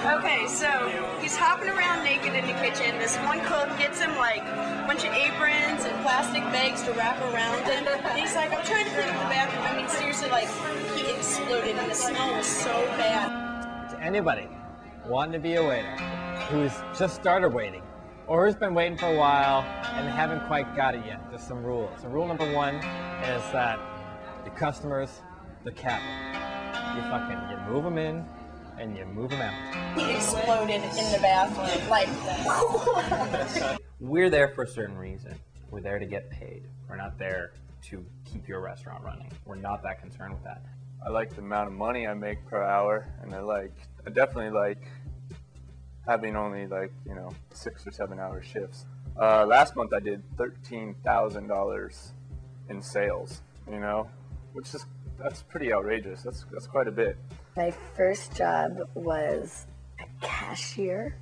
Okay, so he's hopping around naked in the kitchen. This one cook gets him like a bunch of aprons and plastic bags to wrap around him. And he's like, I'm trying to clean up the bathroom. I mean, seriously, like, he exploded and the smell was so bad. To anybody wanting to be a waiter who's just started waiting or who's been waiting for a while and haven't quite got it yet, there's some rules. So rule number one is that your customers, the cattle. You move them in and you move them out. He exploded in the bathroom, like that. We're there for a certain reason. We're there to get paid. We're not there to keep your restaurant running. We're not that concerned with that. I like the amount of money I make per hour, and I definitely like having only 6 or 7 hour shifts. Last month I did $13,000 in sales, that's pretty outrageous. That's quite a bit. My first job was a cashier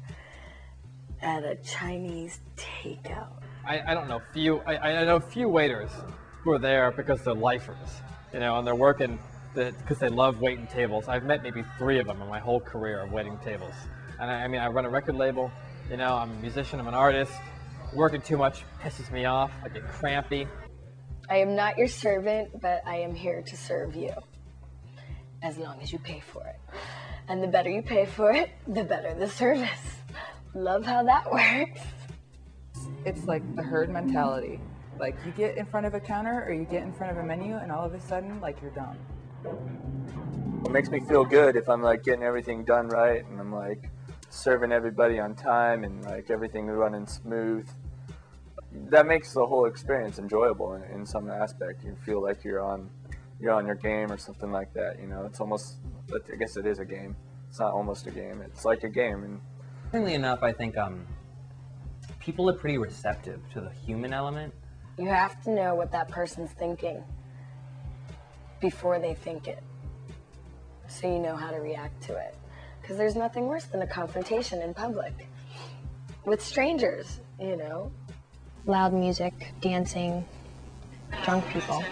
at a Chinese takeout. I don't know I know a few waiters who are there because they're lifers, and they're working because they love waiting tables. I've met maybe 3 of them in my whole career of waiting tables. And I run a record label, I'm a musician, I'm an artist. Working too much pisses me off, I get crampy. I am not your servant, but I am here to serve you, as long as you pay for it. And the better you pay for it, the better the service. Love how that works. It's like the herd mentality. Like, you get in front of a counter or you get in front of a menu and all of a sudden, you're done. It makes me feel good if I'm getting everything done right and I'm serving everybody on time and everything running smooth. That makes the whole experience enjoyable in some aspect. You feel like you're on your game or something like that. It's almost, I guess it is a game. It's not almost a game. It's like a game. And Interestingly enough, I think people are pretty receptive to the human element. You have to know what that person's thinking before they think it, so you know how to react to it. Because there's nothing worse than a confrontation in public with strangers, Loud music, dancing, drunk people.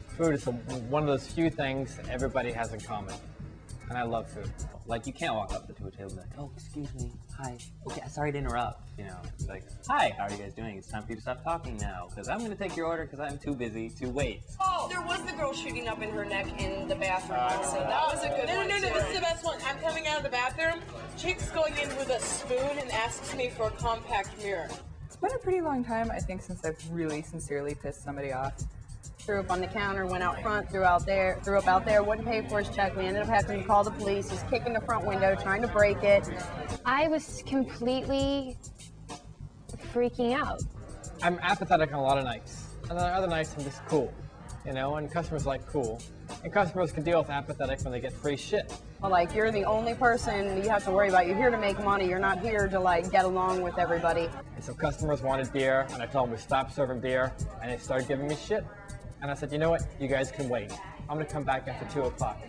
Food is one of those few things everybody has in common. And I love food. You can't walk up to a table and be like, oh, excuse me, hi, okay, sorry to interrupt. It's like, hi, how are you guys doing? It's time for you to stop talking now, because I'm going to take your order because I'm too busy to wait. Oh, there was the girl shooting up in her neck in the bathroom, so that was a good one. No, this is the best one. I'm coming out of the bathroom, chick's going in with a spoon and asks me for a compact mirror. It's been a pretty long time, I think, since I've really sincerely pissed somebody off. Threw up on the counter, went out front, threw up out there, wouldn't pay for his check. We ended up having to call the police. He's kicking the front window, trying to break it. I was completely freaking out. I'm apathetic on a lot of nights. And then other nights I'm just cool, and customers like cool. And customers can deal with apathetic when they get free shit. Well, you're the only person you have to worry about. You're here to make money. You're not here to get along with everybody. And so customers wanted beer, and I told them we stopped serving beer, and they started giving me shit. And I said, you know what? You guys can wait. I'm gonna come back after 2 o'clock.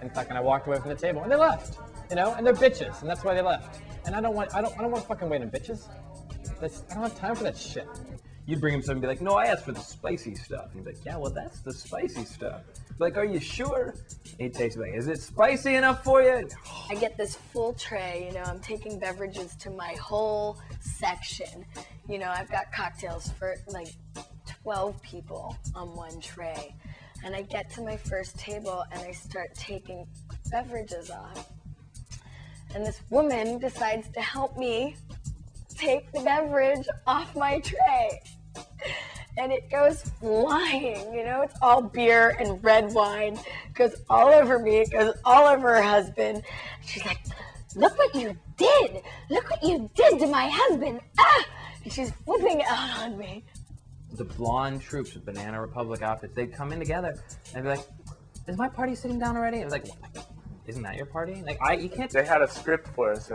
In fact, and I walked away from the table, and they left. And they're bitches, and that's why they left. And I don't want to fucking wait on bitches. I don't have time for that shit. You'd bring him something and be like, no, I asked for the spicy stuff. And he'd be like, yeah, well, that's the spicy stuff. Like, are you sure? And he'd taste it like, is it spicy enough for you? I get this full tray, I'm taking beverages to my whole section. I've got cocktails for 12 people on one tray. And I get to my first table and I start taking beverages off. And this woman decides to help me take the beverage off my tray. And it goes flying, it's all beer and red wine. It goes all over me, it goes all over her husband. She's like, look what you did! Look what you did to my husband! Ah! And she's flipping out on me. The blonde troops with Banana Republic outfits, they'd come in together and be like, is my party sitting down already? I was like, isn't that your party? You can't. They had a script for us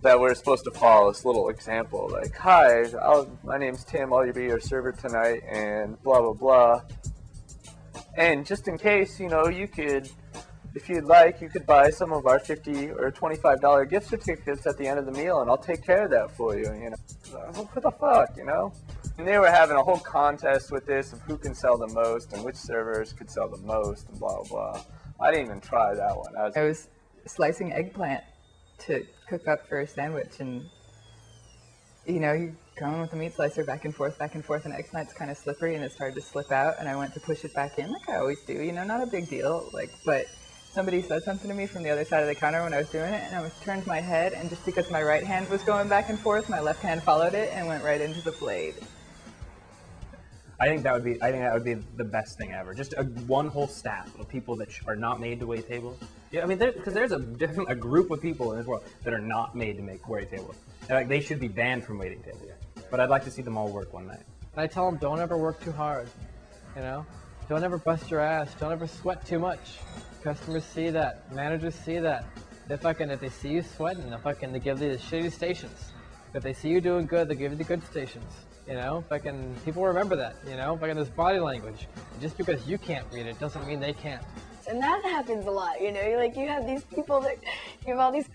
that we're supposed to follow, this little example. Hi, my name's Tim, I'll be your server tonight, and blah, blah, blah. And just in case, you could, if you'd like, you could buy some of our $50 or $25 gift certificates at the end of the meal, and I'll take care of that for you, What the fuck, And they were having a whole contest with this of who can sell the most and which servers could sell the most and blah, blah. I didn't even try that one. I was slicing eggplant to cook up for a sandwich, and you know, you're going with the meat slicer back and forth, and eggplant's kind of slippery and it started to slip out, and I went to push it back in like I always do, you know, not a big deal, like, but somebody said something to me from the other side of the counter when I was doing it, and I turned my head, and just because my right hand was going back and forth, my left hand followed it and went right into the blade. I think that would be the best thing ever. Just one whole staff of people that are not made to wait tables. Yeah, I mean, because there's a group of people in this world that are not made to wait tables. And, like, they should be banned from waiting tables. But I'd like to see them all work one night. And I tell them, don't ever work too hard. You know, don't ever bust your ass. Don't ever sweat too much. Customers see that. Managers see that. If they see you sweating, they give you the shitty stations. If they see you doing good, they give you the good stations. You know, people remember that. You know, there's body language. And just because you can't read it doesn't mean they can't. And that happens a lot, you know, you have these people that, you have all these,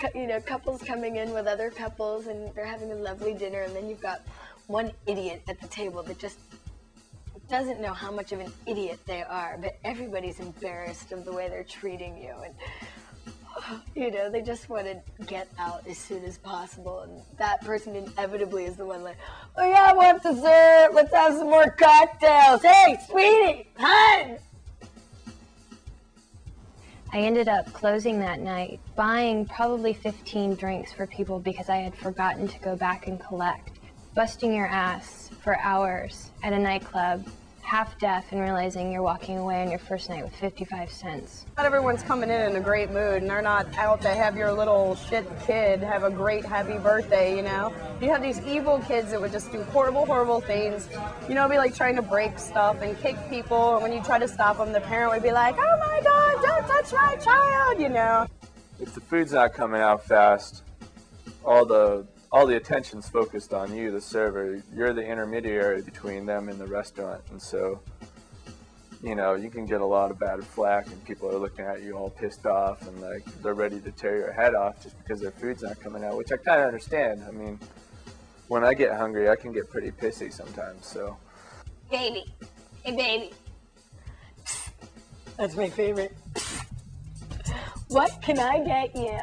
couples coming in with other couples and they're having a lovely dinner, and then you've got one idiot at the table that just doesn't know how much of an idiot they are, but everybody's embarrassed of the way they're treating you, and you know, they just want to get out as soon as possible, and that person inevitably is the one like, oh yeah, I want dessert, let's have some more cocktails, hey sweetie, hun! I ended up closing that night, buying probably 15 drinks for people because I had forgotten to go back and collect. Busting your ass for hours at a nightclub, half deaf, and realizing you're walking away on your first night with 55 cents. Not everyone's coming in a great mood, and they're not out to have your little shit kid have a great happy birthday, you know? You have these evil kids that would just do horrible, horrible things. You know, be like trying to break stuff and kick people, and when you try to stop them, the parent would be like, oh my God, don't touch my child, you know? If the food's not coming out fast, all the attention's focused on you, the server. You're the intermediary between them and the restaurant, and so, you know, you can get a lot of bad flack, and people are looking at you all pissed off, and like they're ready to tear your head off just because their food's not coming out, which I kind of understand. I mean, when I get hungry, I can get pretty pissy sometimes. So, Baby, hey baby, that's my favorite. What can I get you?